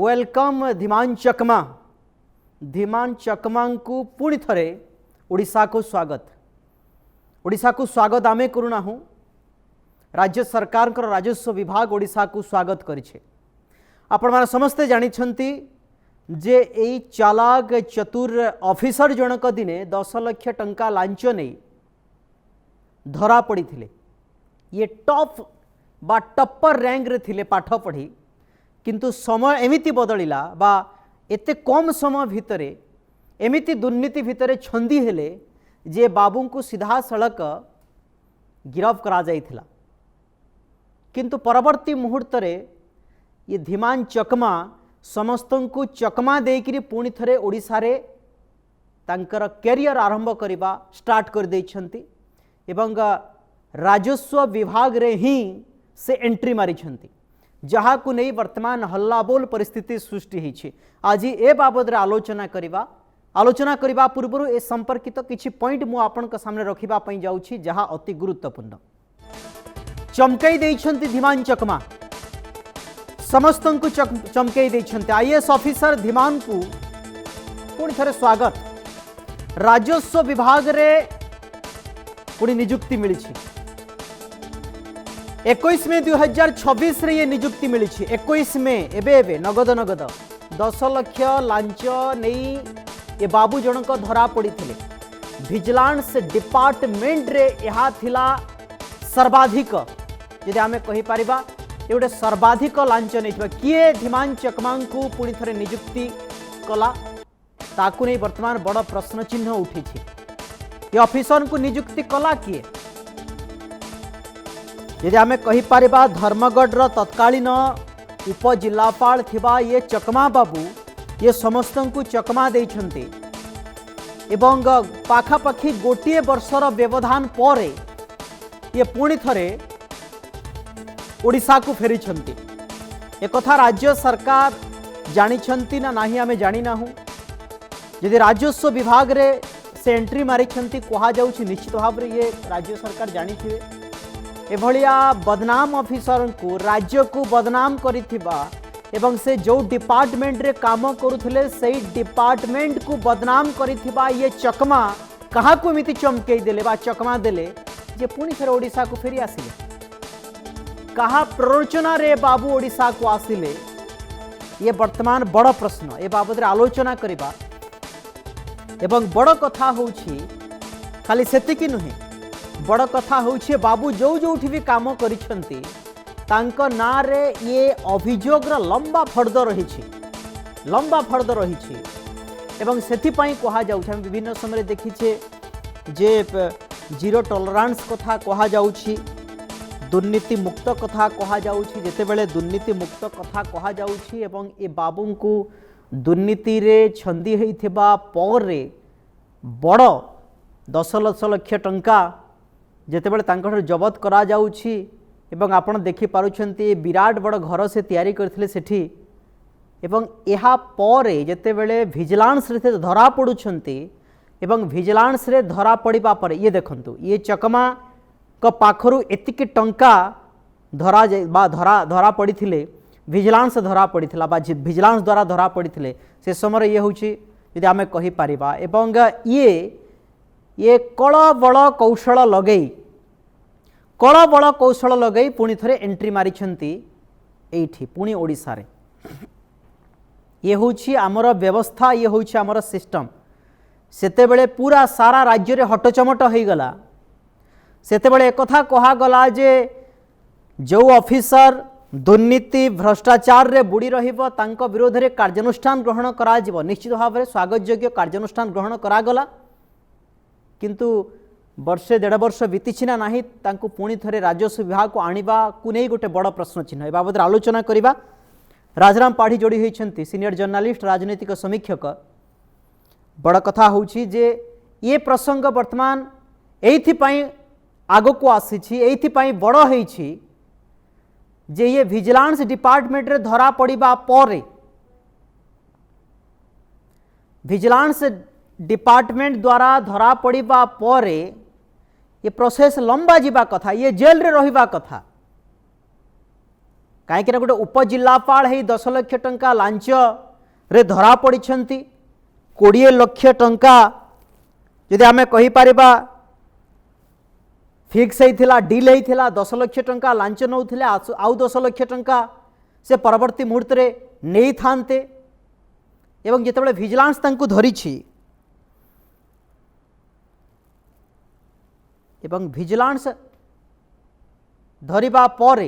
Welcome Dhiman चकमा। धीमान चकमा को पुणी थरे ओडिशा को स्वागत। ओडिशा को स्वागत आमे करूना हूँ। राज्य सरकार कर राजस्व विभाग ओडिशा को स्वागत करिछे। आपण माने समस्ते जानिछंती जे एई चालाक चतुर ऑफिसर जनक दिने 10 लाख टंका लांच नहीं धरा पड़ी थिले। ये टॉप बा टप्पर रैंक रे थिले पाठ पढ़ी, किंतु समय एमिति बदलिला बा एते कम समय भितरे एमिति दुर्नीति भितरे छंदी हेले जे बाबू को सीधा सड़क गिरफ करा जाइथिला। किंतु परवर्ती मुहूर्त रे ये धीमान चकमा समस्त को चकमा देकरी पुणी थरे ओडिशा रे तांकर कैरियर आरंभ करवा स्टार्ट कर देइछंती एवं राजस्व विभाग रे ही से एंट्री मारिछंती, जहाँ को नहीं वर्तमान हल्लाबोल परिस्थिति सृष्टि होइछि। आज ए बाबद रे आलोचना करबा पूर्व ए संपर्कित किछि पॉइंट मु आपनक सामने रखिबा पई जाउछि, जहाँ अति गुरुत्वपूर्ण। चमकई देइछंती धीमान चकमा, समस्त को चमकई देइछंती। आईएएस ऑफिसर धीमान को पुणी थरे स्वागत। राजस्व विभाग रे पुणी नियुक्ति मिली 21 मई 2026 रे ये नियुक्ति मिली। 21 में एबे नगद 10 लाख लांच नहीं ये बाबू जनक धरा पड़ी थे। विजिलेंस डिपार्टमेंट रे यहा थिला सर्वाधिक, यदि आमे कहि परिबा ये गोटे सर्वाधिक लांच नहीं किए धीमान चकमा को पुणी थरे नियुक्ति कला, ताकू नहीं वर्तमान बड़ प्रश्न चिन्ह उठी। ये ऑफिसर को नियुक्ति कला किए? यदि आमे कहि परिबा धर्मगढ़ तत्कालीन उपजिलापाल थिबा ये चकमा बाबू ये समस्त को चकमा देइछंती एवं पाखापाखि गोटे वर्षर व्यवधान पर ये पुणी थरे ओडिशा को फेरिछंती। एक कथा राज्य सरकार जानिछंती ना नाही आमे जानि नाहु। यदि राजस्व विभाग रे से एंट्री मारिछंती कहा जाउछि, निश्चित भाव रे ये राज्य सरकार जानिथिबे। एभलिया बदनाम ऑफिसर को राज्य को बदनाम करिथिबा एवं से जो डिपार्टमेंट रे काम करुथिले से डिपार्टमेंट को बदनाम करिथिबा ये चकमा कहा को मिति चमकेई देले बा चकमा देले जे पुणी थरे ओडिशा को फेरी आसिले। कहा प्ररोचना रे बाबू ओडिशा को आसिले, ये वर्तमान बड़ प्रश्न। ए बाबद रे आलोचना करिबा एवं बड़ कथा होउछि खाली सेतिकी नुहे, बड़ कथा होउछि बाबू जोठी भी काम करिछंती तांको ना रे ये अभियोग लंबा फर्द रही एवं सेथि पई कहा जाउछि। हम विभिन्न समय देखिछे जे जीरो टॉलरेंस कथा कहा जाउछि, दुर्नीति मुक्त कथा कहा जाउछि। जेते बेले दुर्नीति मुक्त कथा कहा जाउछि एवं ए बाबू को दुर्नीति रे छंदी हेइथिबा परे बड़ 10 लाख टंका जेतेबेले तांकर जबत करा जाउछि एवं आपण देखि पारुछंती विराट बड़ घर से तैयारी करथिले सेठी एवं एहा परे जेतेबेले विजिलेंस रे धरा पडुछंती एवं विजिलेंस रे धरा पड़िबा परे ये देखंतु ये चकमा को पाखरु एतिके टंका धरा पड़िथिले, विजिलेंस धरा पड़िथिला बा विजिलेंस द्वारा धरा पड़िथिले। से समय ये होउछि यदि आमे कहि परिबा एवं ये कळ बळ कौशल लगई पुणी थरे एंट्री मारिछंती एठी पुणी ओडिशा रे। ये होउछि आमर व्यवस्था, ये होउछि आमर सिस्टम। सेते बेले पूरा सारा राज्य रे हटचमट होई गला। सेते बेले एक कथा कहा गला जे जो ऑफिसर दुर्नीति भ्रष्टाचार रे बुड़ी रहिबो तांको विरोध रे कार्यानुष्ठान ग्रहण करा जिवो। निश्चित भाव रे स्वागत योग्य कार्यानुष्ठान ग्रहण करा गला, किंतु वर्षे 1.5 वर्ष बीतीछि ना नाही तांको पुणी थरे राजस्व विभाग को आनिबा को नहीं गोटे बड़ प्रश्न चिन्ह। ए बाबद आलोचना करिबा राजराम पाढ़ी जोड़ी होइछंती सीनियर जर्नलिस्ट राजनीतिक समीक्षक। बड़ कथा होउछि जे ये प्रसंग वर्तमान एथि पई आगो को आसीछि, एथि पई बड़ हेइछि जे ये विजिलेंस डिपार्टमेंट रे धरा पड़िबा परे विजिलेंस डिपार्टमेंट द्वारा धरा पड़िबा परे ये प्रोसेस लंबा जीवा कथा, ये जेल रे रहिबा कथा। कहीं गोटे उपजिलापाल ही 10 लाख टंका लांच रे धरा पड़ी 20 लाख टंका जदि आम कहीपर फिक्स होता डील होता 10 लाख टंका लांच नौले आउ 10 लाख टंका से परवर्ती मुहूर्त नहीं थांते एवं जितेबाला विजिलेंस तांकु धरी एवं विजिलेंस धरिबा परे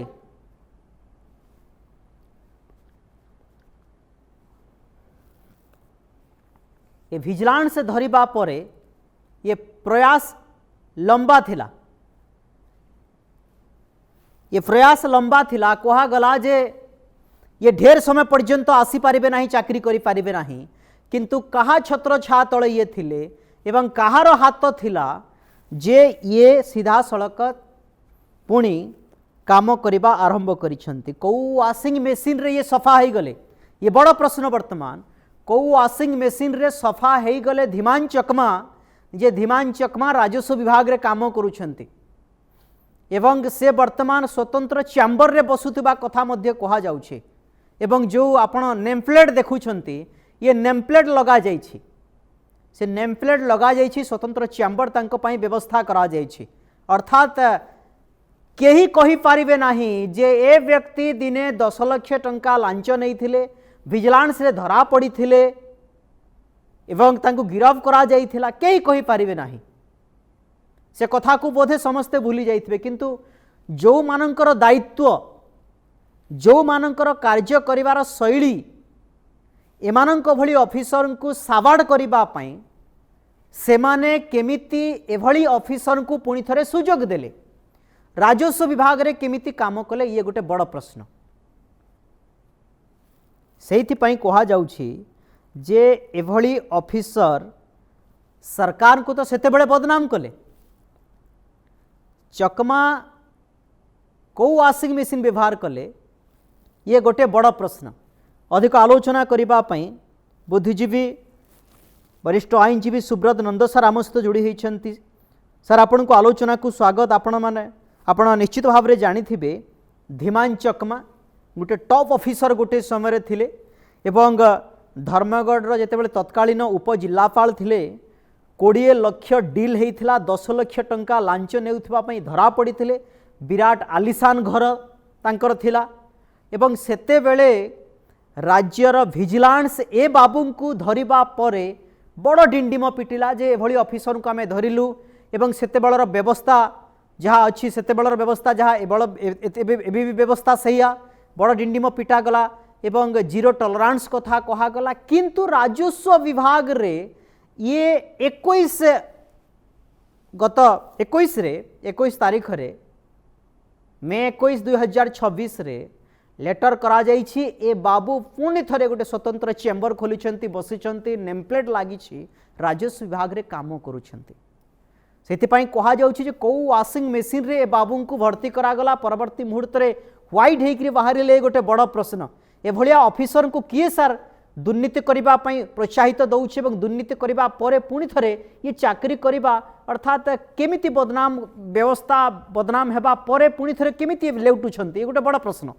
ये विजिलेंस धरिबा परे ये प्रयास लंबा थिला ये प्रयास लंबा थिला कहा गला जे ये ढेर समय पर्यंत आसी पारिबे नाही चाकरी करि पारिबे नाही किंतु कहा छत्र छा तळे ये थिले एवं कहार हाथ थिला जे ये सीधा सड़क पुणी काम करने आरंभ करिसेंती कौ वाशिंग मशीन रे ये सफा हो गले ये बड़ प्रश्न वर्तमान कौ वाशिंग मशीन रे सफा हो गले धीमान चकमा जे धीमान चकमा राजस्व विभाग रे काम करुछंती एवं से वर्तमान स्वतंत्र चैम्बर रे बसुथिबा कथा मध्य कहा जाउछे एवं जो आपण नेमप्लेट देखुछंती ये नेमप्लेट लगा जाइछि से नेमप्लेट लगा जाइछि स्वतंत्र चैम्बर तांको पई व्यवस्था करा जाइछि अर्थात केही कहि पारिबे नाही जे ए व्यक्ति दिने 10 लाख टंका लांच नहीं थिले विजिलेंस रे धरा पड़ी थिले एवं तांको गिरफ करा जाइथिला केही कहि पारिबे नाही से कथा को बोधे समस्ते भूली जाइथिबे किंतु जो मानकर दायित्व जो मानकर कार्य करिवार शैली एमानंक भली ऑफिसर को साबाड़ करिबा पई सेमाने केमिति एभली ऑफिसर को पुणी थरे सुजोग देले राजस्व विभाग रे केमिति काम कले ये गोटे बड़ प्रश्न सेहिथि पई कहा जाउछि जे एभली ऑफिसर सरकार को तो सेते बेले बदनाम कले चकमा को वाशिंग मशीन व्यवहार कले ये गोटे बड़ प्रश्न अधिक आलोचना करबा पई बुद्धिजीवी वरिष्ठ आईनजीवी सुब्रत नंद सर आम सहित जोड़ी होती सर आपण को आलोचना को स्वागत आपण माने आपण निश्चित भाव में जानिथिबे धीमान चकमा गोटे टॉप ऑफिसर गोटे समय थिले एवं धर्मगढ़ जेतेबेले तत्कालीन उपजिलापाल थिले 20 लाख डील होता 10 लाख टंका लांच नेउथिबा पई धरा पड़िथिले विराट आलिशान घर तांकर थिला एवं सेते बेले राज्यर विजिलेंस ए बाबू को धरिबा परे बड़ डिंडिम पिटिला जे एभली ऑफिसर को आमे धरिलु एवं सेते बेलर व्यवस्था जहाँ अच्छी सेते बेलर व्यवस्था जहाँ एबे व्यवस्था सहीया बड़ डिंडिम पिटा गला एवं जीरो टॉलरेंस कथा कहा गला किंतु राजस्व विभाग रे ये 21 गत 21 तारीख रे मे 21 2026 रे लेटर करा जाइछि ए बाबू पुणी थरे गोटे स्वतंत्र चैम्बर खोली बसी नेमप्लेट लगी राजस्व विभाग रे काम करुछंती सेतिपाई कहा जाउछि जे को वाशिंग मशीन रे ए बाबू को भर्ती करागला परवर्ती मुहूर्त रे व्हाइट हेकरी बाहर ले गोटे बड़ प्रश्न ए भलिया ऑफिसर को किए सार दुर्नीति करबा पई प्रोत्साहित दउछि एवं दुर्नीति करबा परे पुणी थरे ये चाकरी करबा अर्थात केमिति बदनाम व्यवस्था बदनाम हेबा परे पुणी थरे केमिति लेउटुछंती ए गोटे बड़ प्रश्न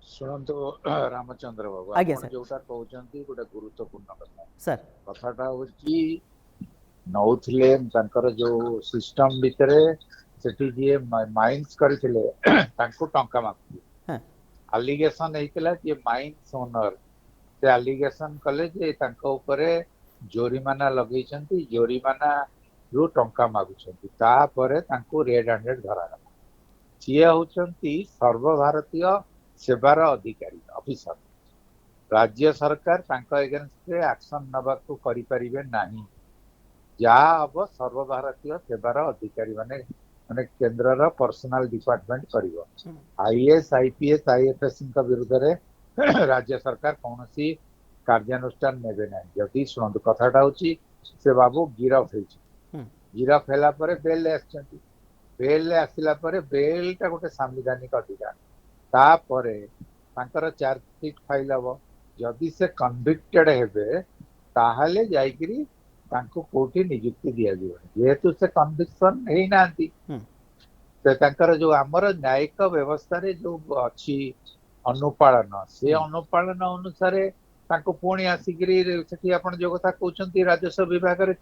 शुणु रामचंद्र बाबू आज्ञा सर जोटा कहउचंती गोटे गुरुत्वपूर्ण कथा सर कथाटा होची नौथिले तांकर जो सिस्टम भितरे सेठी जे माइंस करथिले तांको टंका मागथि हां एलिगेशन हेतिला जे माइंस ओनर से एलिगेशन कले जे तांको ऊपरे जोरिमाना लगैचंती जोरिमाना रो टंका मागुचंती ता परे तांको रेड हैंडेड धरा सिए होचंती सर्वभारतीय सेवार अधिकारी ऑफिसर राज्य सरकार तांको एगेंस्ट रे एक्शन नबा को करि परिबे नाही जा अब सर्वभारतीय सेवार अधिकारी माने माने केंद्र रा पर्सनल डिपार्टमेंट करिवो आईएएस आईपीएस आईएफएस का विरुद्ध रे राज्य सरकार कौनसी कार्यानुष्ठान नेबे नाही जदि सुनंदु कथाटा होची से बाबू गिरफ हेची गिरफ हेला परे बेल ले आछंती बेल ले आसिला परे बेल ता गोटे संवैधानिक अधिकार तापर तांकर चार्जशीट फाइल हम जदि से कन्विक्टेड हेबे ताहले जाइकरी तांको कोर्ट नियुक्ति दिया जीव जेहेतु से कन्विक्शन हेई नांती से तांकर जो हमर न्यायिक व्यवस्था रे जो अछि ଅନୁପାଳନ ସେ ଅନୁପାଳନ ଅନୁସାରେ ତାଙ୍କୁ ପୁଣି ଆସିକିରି ସେଠି ଆପଣ ଯୋଉ କଥା କହୁଛନ୍ତି ରାଜସ୍ୱ ବିଭାଗରେ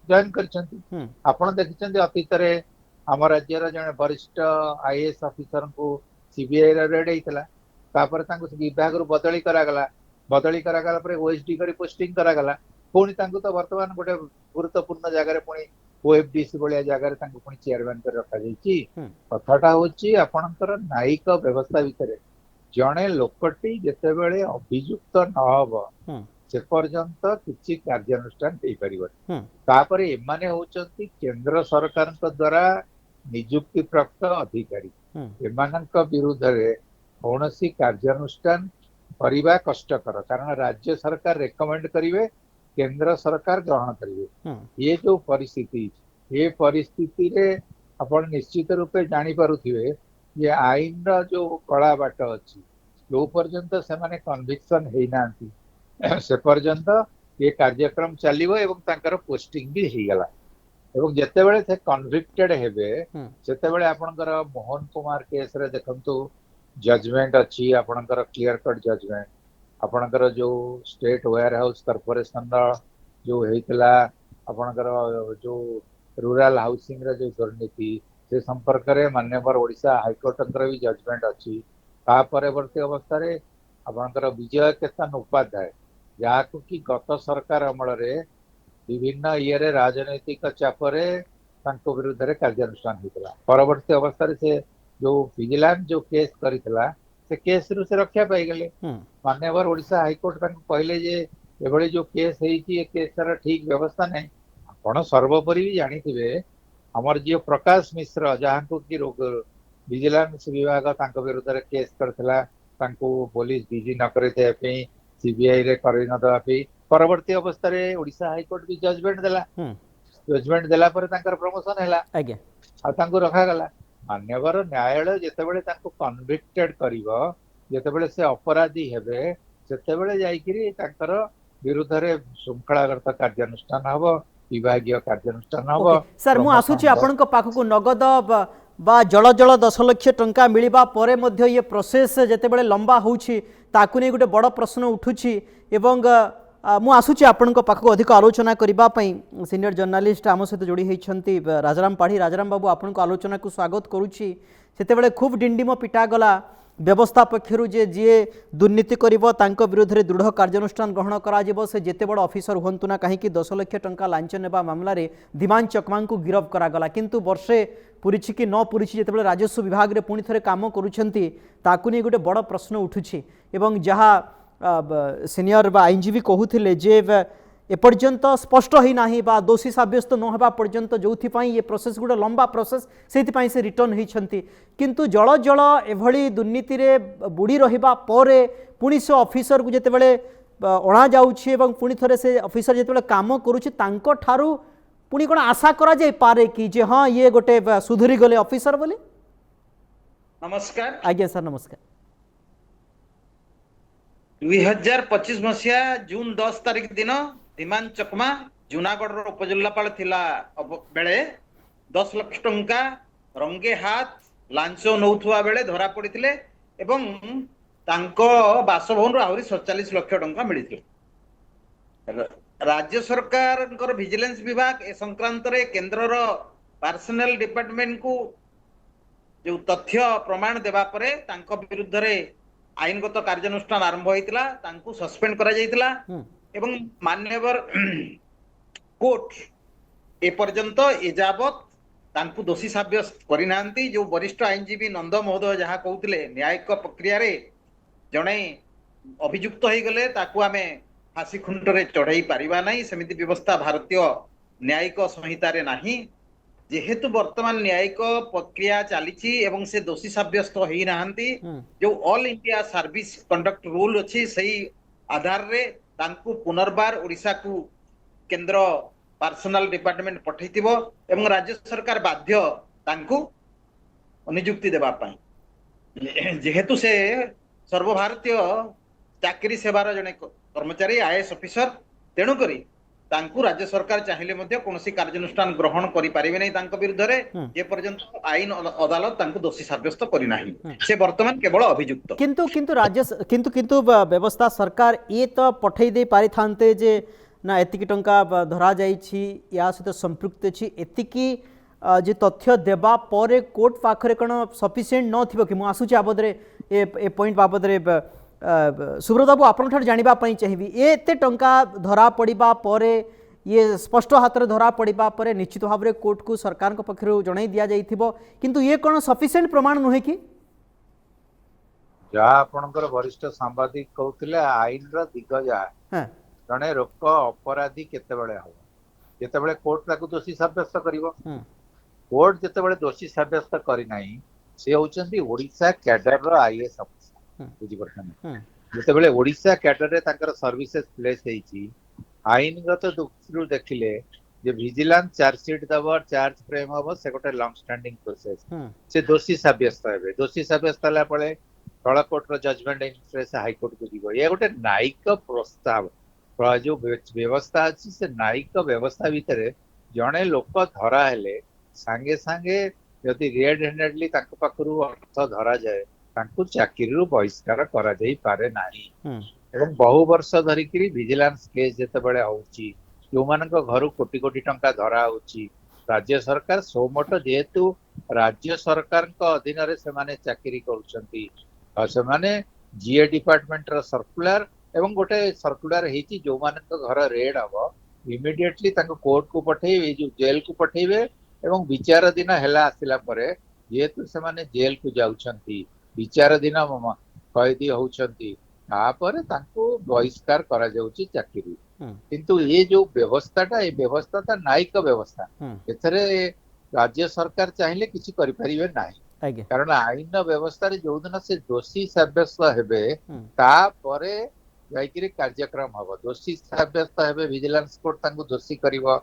ଜଏନ୍ କରିଛନ୍ତି। ହୁଁ ଆପଣ ଦେଖିଛନ୍ତି ଅତୀତରେ ଆମ ରାଜ୍ୟର ଜଣେ ବରିଷ୍ଠ ଆଇଏଏସ୍ ଅଫିସରଙ୍କୁ ସିବିଆଇ ର ରେଡ୍ ହେଇଥିଲା। ତାପରେ ତାଙ୍କୁ ବିଭାଗରୁ ବଦଳି କରାଗଲା। ବଦଳି କରାଗଲା ପରେ ଓଏସଡି କରି ପୋଷ୍ଟିଂ କରାଗଲା। ପୁଣି ତାଙ୍କୁ ତ ବର୍ତ୍ତମାନ ଗୋଟେ ଗୁରୁତ୍ୱପୂର୍ଣ୍ଣ ଜାଗାରେ ପୁଣି ଓଏଫଡିସି ଭଳିଆ ଜାଗାରେ ତାଙ୍କୁ ପୁଣି ଚେୟାରମ୍ୟାନ କରି ରଖାଯାଇଛି। ହୁଁ କଥାଟା ହଉଛି ଆପଣଙ୍କର ନ୍ୟାୟିକ ବ୍ୟବସ୍ଥା ଭିତରେ ଜଣେ ଲୋକଟି ଯେତେବେଳେ ଅଭିଯୁକ୍ତ ନହବ ହୁଁ ସେ ପର୍ଯ୍ୟନ୍ତ କିଛି କାର୍ଯ୍ୟାନୁଷ୍ଠାନ ହେଇପାରିବନି। ହୁଁ ତାପରେ ଏମାନେ ହଉଛନ୍ତି କେନ୍ଦ୍ର ସରକାରଙ୍କ ଦ୍ଵାରା ନିଯୁକ୍ତି ପ୍ରାପ୍ତ ଅଧିକାରୀ। ହୁଁ ଏମାନଙ୍କ ବିରୁଦ୍ଧରେ କୌଣସି କାର୍ଯ୍ୟାନୁଷ୍ଠାନ କରିବା କଷ୍ଟକର, କାରଣ ରାଜ୍ୟ ସରକାର ରେକମେଣ୍ଡ କରିବେ, କେନ୍ଦ୍ର ସରକାର ଗ୍ରହଣ କରିବେ। ହୁଁ ये जो परिस्थिति ये परिस्थिति रे ଆପଣ ନିଶ୍ଚିତ ରୂପେ ଜାଣିପାରୁଥିବେ ଯେ ଆଇନର ଯୋଉ କଳା ବାଟ ଅଛି ଯୋଉ ପର୍ଯ୍ୟନ୍ତ ସେମାନେ କନଭିକ୍ସନ ହେଇନାହାନ୍ତି ସେ ପର୍ଯ୍ୟନ୍ତ ଏ କାର୍ଯ୍ୟକ୍ରମ ଚାଲିବ ଏବଂ ତାଙ୍କର ପୋଷ୍ଟିଂ ବି ହେଇଗଲା। ଏବଂ ଯେତେବେଳେ ସେ କନଭିକ୍ଟେଡ ହେବେ ହୁଁ ସେତେବେଳେ ଆପଣଙ୍କର ମୋହନ କୁମାର କେସରେ ଦେଖନ୍ତୁ ଜଜମେଣ୍ଟ ଅଛି, ଆପଣଙ୍କର କ୍ଲିୟର କଟ୍ ଜଜମେଣ୍ଟ। ଆପଣଙ୍କର ଯୋଉ ଷ୍ଟେଟ ୱେୟାର ହାଉସ କର୍ପୋରେସନର ଯୋଉ ହେଇଥିଲା ଆପଣଙ୍କର ଯୋଉ ରୁରାଲ ହାଉସିଂ ର ଯୋଉ ଦୁର୍ନୀତି ସେ ସମ୍ପର୍କରେ ମାନ୍ୟବର ଓଡିଶା ହାଇକୋର୍ଟଙ୍କର ବି ଜଜମେଣ୍ଟ ଅଛି। ତା ପରବର୍ତ୍ତୀ ଅବସ୍ଥାରେ ଆପଣଙ୍କର ବିଜୟ କେତନ ଉପାଧ୍ୟାୟ ଯାହାକୁ କି ଗତ ସରକାର ଅମଳରେ ବିଭିନ୍ନ ଇଏରେ ରାଜନୈତିକ ଚାପରେ ତାଙ୍କ ବିରୁଦ୍ଧରେ କାର୍ଯ୍ୟାନୁଷ୍ଠାନ ହେଇଥିଲା। ପରବର୍ତ୍ତୀ ଅବସ୍ଥାରେ ସେ ଯୋଉ ଭିଜିଲାନ୍ସ ଯୋଉ କେସ୍ କରିଥିଲା ସେ କେସରୁ ସେ ରକ୍ଷା ପାଇଗଲେ। ହୁଁ ମାନ୍ୟବର ଓଡିଶା ହାଇକୋର୍ଟ ତାଙ୍କୁ କହିଲେ ଯେ ଏଭଳି ଯୋଉ କେସ୍ ହେଇଛି ଏ କେସର ଠିକ ବ୍ୟବସ୍ଥା ନାହିଁ। ଆପଣ ସର୍ବୋପରି ବି ଜାଣିଥିବେ ଆମର ଯିଏ ପ୍ରକାଶ ମିଶ୍ର ଯାହାଙ୍କୁ କି ଭିଜିଲାନ୍ସ ବିଭାଗ ତାଙ୍କ ବିରୁଦ୍ଧରେ କେସ୍ କରିଥିଲା, ତାଙ୍କୁ ପୋଲିସ ଡିଜି ନ କରିଥିବା ପାଇଁ ସିବିଆଇ ରେ କରେଇ ନ ଦେବା ପାଇଁ ପରବର୍ତ୍ତୀ ଅବସ୍ଥାରେ ଓଡିଶା ହାଇକୋର୍ଟ ବି ଜଜମେଣ୍ଟ ଦେଲା। ହୁଁ ଜଜମେଣ୍ଟ ଦେଲା ପରେ ତାଙ୍କର ପ୍ରମୋସନ ହେଲା ଆଜ୍ଞା ଆଉ ତାଙ୍କୁ ରଖାଗଲା। ମାନ୍ୟବର ନ୍ୟାୟାଳୟ ଯେତେବେଳେ ତାଙ୍କୁ କନଭିକ୍ଟେଡ କରିବ, ଯେତେବେଳେ ସେ ଅପରାଧୀ ହେବେ ସେତେବେଳେ ଯାଇକିରି ତାଙ୍କର ବିରୁଦ୍ଧରେ ଶୃଙ୍ଖଳାଗତ କାର୍ଯ୍ୟାନୁଷ୍ଠାନ ହବ, ବିଭାଗୀୟ କାର୍ଯ୍ୟାନୁଷ୍ଠାନ ହବ, ओके सर मु ପ୍ରମୋସନ आसुची ହବ। आपणक पाखକୁ नगद बा जल जल 10 लाख टंका मिलिबा परे मध्य ये प्रोसेस जेतेबेले लंबा होउछि ताकु नै गुटे बड़ प्रश्न उठुछि एवं मु आसुची आपणक पाखକୁ अधिक आलोचना करिबा पई सीनियर जर्नलिस्ट आम सहित जोड़ी होइछंती राजाराम पाढ़ी। राजाराम बाबू आपणक आलोचना को स्वागत करूछि। सेतेबेले खूब डिंडिम पिटा गला व्यवस्था पक्षर जे जी दुर्नीति कर विरोध में दृढ़ कार्यानुष्ठान ग्रहण कर से जिते बड़ अफिसर हूँ ना कहीं 10 लाख टंका लांच नेबा मामलें धीमान चकमा को गिरफ करागला किंतु वर्षे पूरी कि न पूरी जिते राजस्व विभाग में पुणी थे कम करुँच गोटे बड़ प्रश्न उठुछि एवं जहाँ सीनियर आईनजीवी कहते जे एपर्यंत स्पष्ट ही ना बा दोषी साब्यस्त न होगा पर्यंत जो ये प्रोसेस गोटे लंबा प्रोसेस से रिटर्न होती किंतु जल जल एभली दुर्नीति रे बुड़ी रहिबा परे पुणी से ऑफिसर को जितेबाला अणा जाउछि एवं पुणी थरे से ऑफिसर जितेबाला काम करुछि तांको ठारू पुणी कोन आशा करा जाय पारे कि जे हाँ ये गोटे सुधरी गले ऑफिसर बोली। नमस्कार आज्ञा सर नमस्कार। 2025 मसीहा जून 10 तारिख दिन धीमान चकमा जूनागढ़ उपजिल्लापाल थिला बेले 10 लाख टंका रंगे हाथ लांच नौथुआ बेले धरा पड़िथिले एवं तांको बासभवन आहरी 47 लाख टंका मिलिथिले। राज्य सरकार विजिलेंस विभाग ए संक्रांत रे केंद्र पर्सनल डिपार्टमेंट को जो तथ्य प्रमाण देवा परे तांको विरुद्ध रे आईनगत कार्यानुष्ठान आरंभ होइतिला, तांको सस्पेंड करा जाइतिला एवं मान्यवर कोर्ट ए पर्यंत एजावत तांको दोषी साब्यस्त करिनांती। जो वरिष्ठ आईनजीवी नंद महोदय जहा कहउतिले न्यायिक प्रक्रिया रे जणे अभियुक्त होई गले ताकू आमे फांसी खुंट रे चढ़ाई पारिबा नाही, सेमिति व्यवस्था भारतीय न्यायिक संहिता रे नाही। जेहेतु वर्तमान न्यायिक प्रक्रिया चली एवं से दोषी साब्यस्त हो नाहंती, जो all India service conduct rule अच्छी सही आधार रे तांकु पुनर्बार ओडिशा को केंद्र पर्सनल डिपार्टमेंट पठैतिबो एवं राज्य सरकार बाध्य तांकु नियुक्ति देबा पई। जेहेतु से सर्वभारतीय चाकरी सेवार जने कर्मचारी आईएएस ऑफिसर तेणु करी तांकु राज्य सरकार चाहिए मध्य कोनोसी कार्यानुष्ठान ग्रहण करि पारिबे नै तांको विरुद्ध रे जे पर्यंत आईन अदालत तांकु दोषी साब्यस्त करि नाही से वर्तमान केवल अभियुक्त किंतु किंतु राज्य किंतु किंतु व्यवस्था सरकार ये तो पठै दे पारि थांते जे ना एतिकी टंका धरा जाइछि या सहित संपृक्त अछि एतिकी जे तथ्य देबा परे कोर्ट पाखरे कोन सफिशिएंट न थिबो कि मु आसुछि आबदरे ए पॉइंट बाबदरे सुब्रत बाबू आपण ठार जानिबा पई चाहिबी एते टंका धरा पड़िबा परे ये स्पष्ट हाथ में धरा पड़ा पर निश्चित भाव में कोर्ट को सरकार पक्षर जन दि जाइथिबो किंतु ये कौन सफिशिएंट प्रमाण नुहे कि जहाँ आपणकर वरिष्ठ सांबादिक कहते आईन दिग जहाँ जड़े लोक अपराधी केतेबेले हम जितेबाला कोर्ट ताकू दोषी साब्यस्त करिवो कोर्ट जितेबाला दोषी साब्यस्त करना से होउचंती ओडिशा कैडर रो आईएएस अफिसर बुझी परछन जितेबाला ओडिशा कैडर रे तांकर सर्विसेज प्लेस हेची आईनगत दृष्टि देखिले जे विजिलेंस चार्जशीट दब चार्ज फ्रेम हम से गोटे लॉन्ग स्टैंडिंग प्रोसेस से दोषी साब्यस्त हेबे दोषी साब्यस्त हला पळे तळ कोर्ट रो जजमेंट इंस्ट्रेस हाई कोर्ट को जीवो ये गोटे न्यायिक प्रस्ताव जो व्यवस्था अच्छी से न्यायिक व्यवस्था भितर जड़े लोक धरा हेले सांगे सांगे यदि रेड हैंडेडली तांको पाखरु अर्थ धरा जाए तांको चाकरी बहिष्कार करा जाई पारे नाही एवं बहु वर्ष धरिकी विजिलेंस केस जितेबाला होची जो मान घर कोटी कोटी टंका धरा होची राज्य सरकार सोमोट जेहेतु राज्य सरकार अधीन से माने चाकरी करुछंती से माने जीए डिपार्टमेंट रो सर्कुलर एवं गोटे सर्कुलर हेची जो मान घर रेड हम इमिडिएटली कोर्ट को पठेबे जो जेल को पठेबे एवं विचार दिन हेला आसिला परे जेहेतु से माने जेल को जाउछंती विचार दिन कैदी होउछंती तापर तांको बहिष्कार करा जाउची चाकरी किंतु ये जो व्यवस्थाटा ये व्यवस्था ता न्यायिक व्यवस्था एथरे राज्य सरकार चाहिले किछि करि परिबे नाही कारण आईन व्यवस्था रे जो दिन से दोषी साब्यस्त हेबे तापरे जाइकिरी कार्यक्रम हबो दोषी साब्यस्त हेबे विजिलेंस कोर्ट तांको दोषी करिवो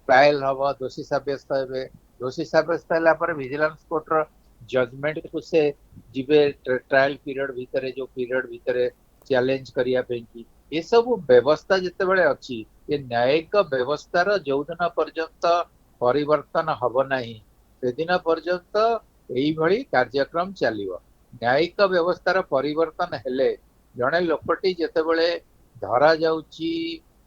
ट्रायल हबो दोषी साब्यस्त हेबे दोषी साब्यस्त हला पर विजिलेंस कोर्ट रो जजमेंट को से जिबे ट्रायल पीरियड भितरे जो पीरियड भितरे चैलेंज करिया पेंकी ये सब व्यवस्था जिते बड़े अच्छी ये न्यायिक व्यवस्थार जो दिन पर्यंत परिवर्तन हब नहीं से दिन पर्यंत यही भली कार्यक्रम चलिवो न्यायिक व्यवस्थार परिवर्तन हेले जड़े लोकटी जितेबले धरा जाउची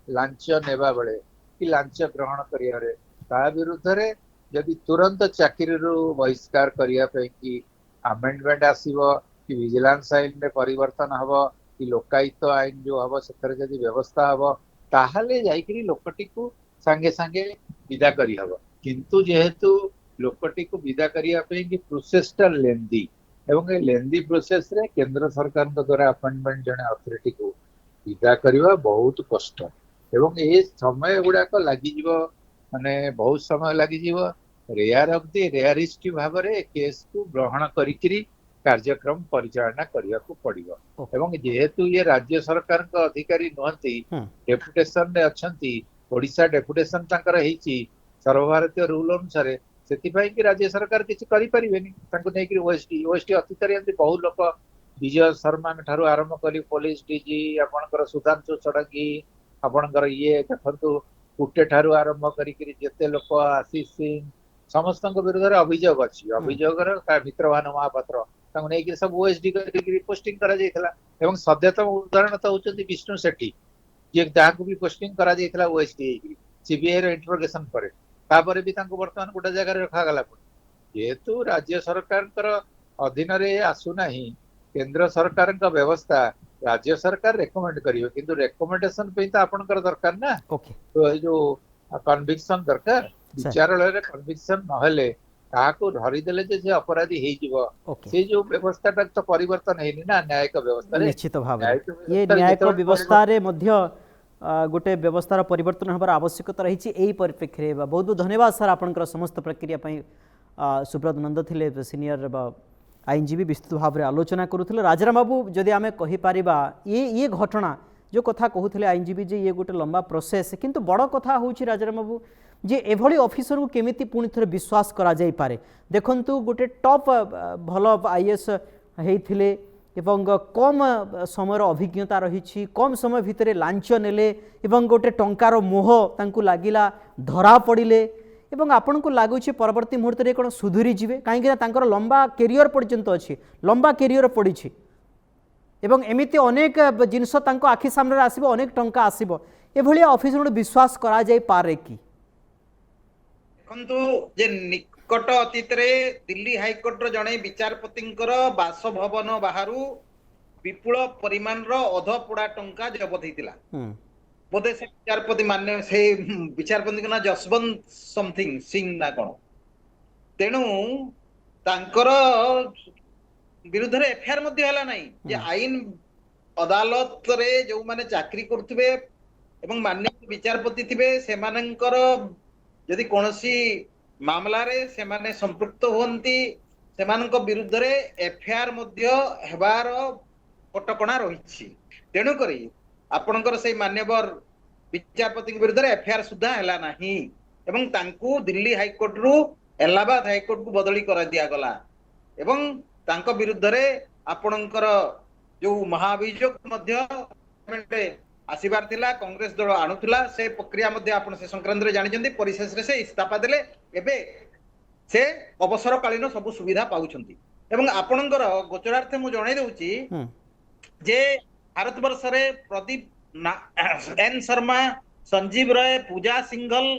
लांच नेबा बेले कि लांच ग्रहण करियारे ता विरुद्ध रे यदि तुरंत चाकरी बहिष्कार करिया पे कि अमेंडमेंट आसीबो कि विजिलेंस आईन में परिवर्तन हबो कि लोकायुक्त आईन जो हबो सेथरे जदि व्यवस्था हबो ताहाले जाइकरी लोकटी को संगे संगे विदा करी हबो किंतु जेहेतु लोकटी को विदा करिया पे कि प्रोसेसटा लेंदी एवं ए लेंदी प्रोसेस रे केंद्र सरकार द्वारा अपॉइंटमेंट जने अथॉरिटी को विदा करबा बहुत कष्ट एवं ए समय गुडाक लागि जीवो माने बहुत समय लागि जीवो रेयर ऑफ द रेयरिस्ट भाव रे केस को ग्रहण करिकरी कार्यक्रम परिचालना करिया को पड़िबो एवं जेहेतु ये राज्य सरकार का अधिकारी नहंती डेपुटेशन रे अछंती ओडिशा डेपुटेशन तांकर हेची सर्वभारतीय रूल अनुसार सेतिपाई कि राज्य सरकार किछि करि परिबेनी तांको नै कि ओएसटी अतीत रे बहु लोक विजय शर्मा ठारू आरंभ करी पुलिस डीजी आपनकर सुधांशु चढ़की आपनकर ये देखंतु कुटे ठारू आरंभ करी जेते लोक आशीष सिंह समस्त विरुद्ध अभियोग अच्छी अभियोग मित्रभान महापात्र सब ओएसडी पोस्टिंग करा जायथिला एवं सद्यतम उदाहरण तो होचंती विष्णु सेठी जे जहां भी पोस्टिंग करा जायथिला ओएसडी सीबीआई रो इंटरोगेशन करे तापर भी तांको वर्तमान गोटे जगह रखा गला जेहेतु राज्य सरकार अधीन रे आसु नाही केंद्र सरकार का व्यवस्था राज्य सरकार रेकमेंड करियो किंतु रेकमेंडेशन पे तो आपनकर दरकार ना तो जो कन्विक्शन दरकार विचारालय रे कन्विक्शन नहले काको धरि देले जे अपराधी हे जीवो से जो व्यवस्था तक तो परिवर्तन हेनी ना न्यायिक व्यवस्था रे निश्चित भाव ये न्यायिक व्यवस्था रे मध्य गोटे व्यवस्थार परिवर्तन हबार आवश्यकता रही एही परिप्रेक्षी बहुत बहुत धन्यवाद सर आपनकर समस्त प्रक्रिया पई सुब्रत नंद थिले सीनियर आईनजीवी विस्तृत भाव में आलोचना करुले राजाराम बाबू जदि आम कहीपर ये घटना जो कथा कहते आईनजीवी जे ये गोटे लंबा प्रोसेस किंतु बड़ कथा हूँ राजाराम बाबू जे एभली ऑफिसर को केमिति पुणी थे विश्वास करा जाई पारे देखंतु गोटे टॉप भल आईएएस होइथिले एवं कम समय अभिज्ञता रही कम समय भितर लांच नेले एवं गोटे टंकार मोह तांकु लागिला धरा पड़िले एवं आपन को लगुच परवर्ती मुहूर्त में कौन सुधुरी जी कहीं लंबा कैरियर पर्यंत अच्छी लंबा कैरियर पड़ी एवं एमिति अनेक जिनस आखि सामने आसब अनेक टंका आसब एभली ऑफिस विश्वास करा जाय पारे कि देखंतु जे निकट अतीत रे दिल्ली हाईकोर्ट जड़े विचारपति बासभवन बाहर विपुल परिमाण अधपोड़ा टंका जबत होता बोधे से विचारपति मान्य से विचारपति ना जसवंत समथिंग सिंह ना कौन तेणु तांकर विरुद्ध एफआईआर मध्य हला नहीं जे आईन अदालत रे जो माने चाकरी करथबे एवं मान्य विचारपति थिबे सेमानंकर यदि कोनोसी मामला रे सेमाने संपृक्त होंती सेमानंक विरुद्ध रे एफआईआर मध्य हेबार कटकणा रहिछि तेणु करी आपणकर से मान्यवर विचारपति विरुद्ध रे एफआईआर सुद्धा हला नाही एवं तांकू दिल्ली हाईकोर्ट रु इलाहाबाद हाईकोर्ट को बदली कर दिया गला एवं तांको विरुद्ध रे आपणकर जो महाअभियोग मध्य आसीबार थिला कांग्रेस दल आणुथिला से प्रक्रिया मध्य आपण से संक्रांत रे जानिजंती परिशेष रे से इस्तीफा देले एबे से अवसरकालीन सब सुविधा पाउछंती एवं आपणकर गोचरार्थ मु जणाई दउची जे भारत वर्ष रे प्रदीप एन शर्मा संजीव राय पूजा सिंघल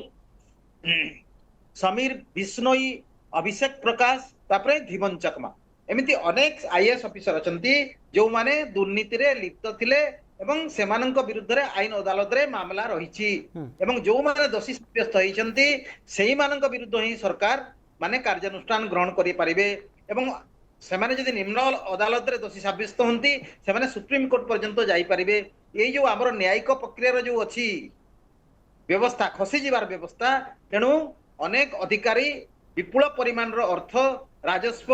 समीर बिश्नोई अभिषेक प्रकाश तापरे धीमन चकमा एमिति अनेक आईएएस ऑफिसर अछंती जो माने दुर्नीति रे लिप्त थिले एवं सेमानंक विरुद्ध रे आईन अदालत रे मामला रहिछि एवं जो माने दोषी साब्यस्त होइछंती सेही मानंक विरुद्ध ही सरकार माने कार्यानुष्ठान ग्रहण करि परिबे एवं सेमाने जदि निम्न अदालत रे दोषी साब्यस्त होंती सेमाने सुप्रीम कोर्ट पर्यंत जाई परिबे एई जो हमर न्यायिक प्रक्रिया रे जो अछि व्यवस्था खसी जिबार व्यवस्था तेणु अनेक अधिकारी विपुल परिमाण रो अर्थ राजस्व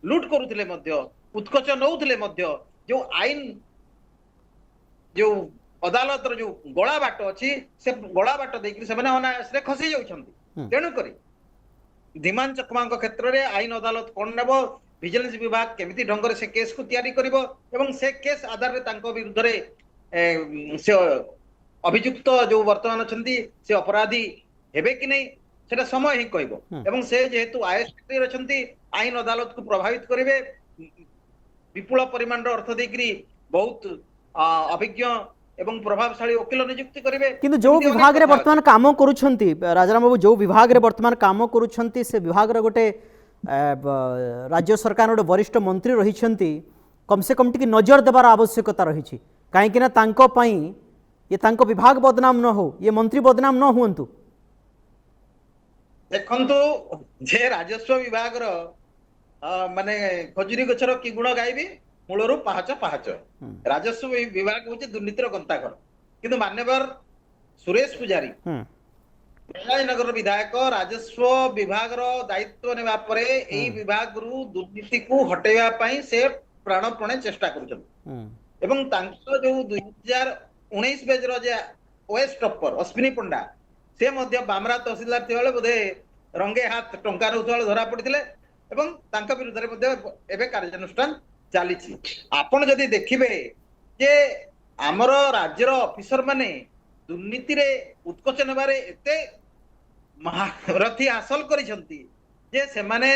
लूट करुथिले मध्य उत्कच नउथिले मध्य जो आईन जो अदालत रो जो गळा बाट अछि से गळा बाट देकि सेमाने अनायास रे खसी जाउछंती तेणु करी धीमान चकमांक क्षेत्र रे आईन अदालत कोन नेबो विजिलेंस विभाग केमिति ढंग रे से केस को तयारी करिवो एवं से केस आधार रे तांको विरुद्ध रे से अभियुक्त जो वर्तमान अछंती से अपराधी हेबे कि नहीं सेटा समय ही कहबो एवं से जेहेतु आईएएस सेक्रेटरी अछंती आईन अदालत को प्रभावित करिवे विपुल परिमाण रो अर्थ देकरी बहुत अभिज्ञ एवं प्रभावशाली वकील नियुक्ति करिवे किंतु जो विभाग रे वर्तमान काम करूछंती राजाराम बाबू जो विभाग रे वर्तमान काम करूछंती से विभाग रे गोटे राज्य सरकार गोटे वरिष्ठ मंत्री रहिछंती कम से कम टिके नजर देबार आवश्यकता रहिछि काहे कि ना तांको पई ये तांको विभाग बदनाम न हो ये मंत्री बदनाम न हुंतु देखंतु जे राजस्व विभाग रो माने खजुरी गछर की गुण गायबी मूलरू पाहाच पाहाच राजस्व विभाग होचे दुर्नीतिर गंताघर किंतु मान्यवर सुरेश पुजारी नगर विधायक राजस्व विभाग रो दायित्व नेबा परे एई विभाग रु दुर्नीति को हटेबा पई से प्राणपणे चेष्टा करूछन एवं तांको जो 2019 बेज रो जे ओएस टॉपर अश्विनी पंडा से मध्य बामरा तहसीलदार थिवाले बोधे रंगे हाथ टंका नउथवाले धरा पड़िथिले एवं तांका विरुद्ध रे मध्य एबे कार्यानुष्ठान चालीछि आपण जदि देखिबे जे हमर राज्यर ऑफिसर माने दुर्नीति रे उत्कच नेबारे एते महारथी हासिल करिसंती जे से माने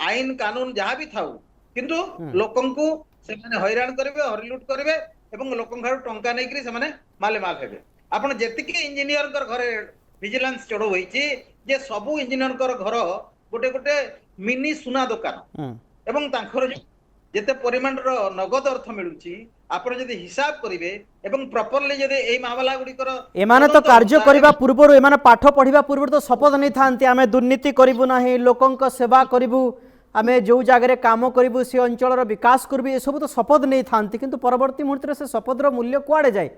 आईन कानून जहाँ भी थाउ किंतु लोकंकु से माने हैरान करिवे हरिलुट करिवे एवं लोकन घर टंका नै करी से माने माले माल हेबे आपण जेतिके इंजीनियर कर घरे विजिलेंस चढ़ो होईची जे सबु इंजीनियर कर घर गोटे गोटे मिनी सुना दुकान एवं तांकर जेते परिमाण रो नगद अर्थ मिलुची आपण जदि हिसाब करिवे एवं प्रॉपर्ली जदि एई मामला गुडी कर एमाने तो कार्य करिबा पूर्वरु एमाने पाठ पढिबा पूर्वरु तो शपथ नै थांती आमे दुर्नीति करिबु नाही लोकंक सेवा करिबु आमे जो जागरे काम करिबु से अंचलर विकास करबी ए सब तो शपथ नै थांती किंतु परवर्ती मुहूर्त रे से शपथ रो मूल्य कुआडे जाय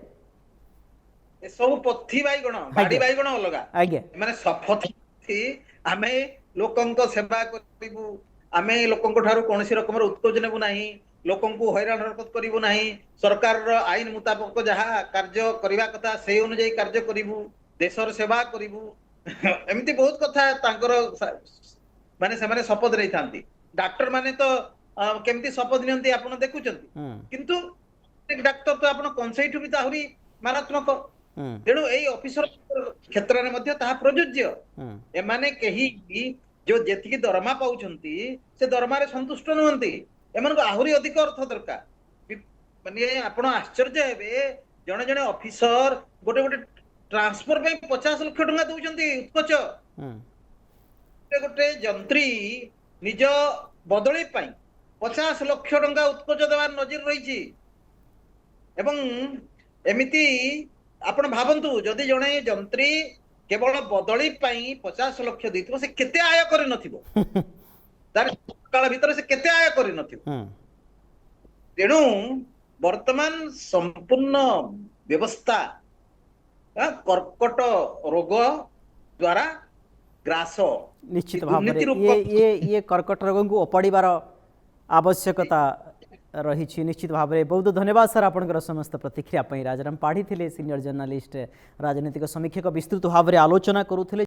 ए सब पथी बाईगण बाडी बाईगण अलगा आज्ञा माने शपथ थी आमे लोकंक सेवा करिबु आमे लोकंक ठारू कोनसी रकमर उत्कोच नेबु नाही लोकंकु हैरान हरकत करिबु नाही सरकार रो आईन मुताबिक जहा कार्य करिवा कथा से अनुसार कार्य करिबु देशर सेवा करिबु एमिति बहुत कथा तांकर माने से माने शपथ नै थांती डॉक्टर माने तो केमती शपथ नियंती आपण देखुचंती किंतु डाक्टर तो आपण कंसेइठ भी आहुरी मारात्मक तेणु एई ऑफिसर क्षेत्र में मध्य ताहा प्रযোज्य एमाने केही जो जेतिकी दरमा पाउछंती से दरमारे संतुष्ट नुहंती एमान को आहुरी अधिक अर्थ दरकार माने आपण आश्चर्य हेबे जणे जणे ऑफिसर गोटे गोटे ट्रांसफर पे 50 लाख टका दउछंती उत्कच गोटे जंत्री निज बदली पाई 50 लाख टका उत्कच देवार नजर रही एवं एमिति आपण भावंतु जदि जणे जंत्री केवल बदली पाई 50 लाख दैथिबो से केते आय करि नथिबो तार काल भीतर से केते आय करि नथिबो तेणु वर्तमान संपूर्ण व्यवस्था कर्कट रोग द्वारा ग्रास निश्चित भाव ये कर्कट रोग को ओपाड़ीबार आवश्यकता रही निश्चित भाव में बहुत धन्यवाद सर आपंकर समस्त प्रतिक्रिया राजाराम पाढ़ी थे सीनियर जर्नालीस्ट राजनीतिक समीक्षक विस्तृत भाव में आलोचना करुले।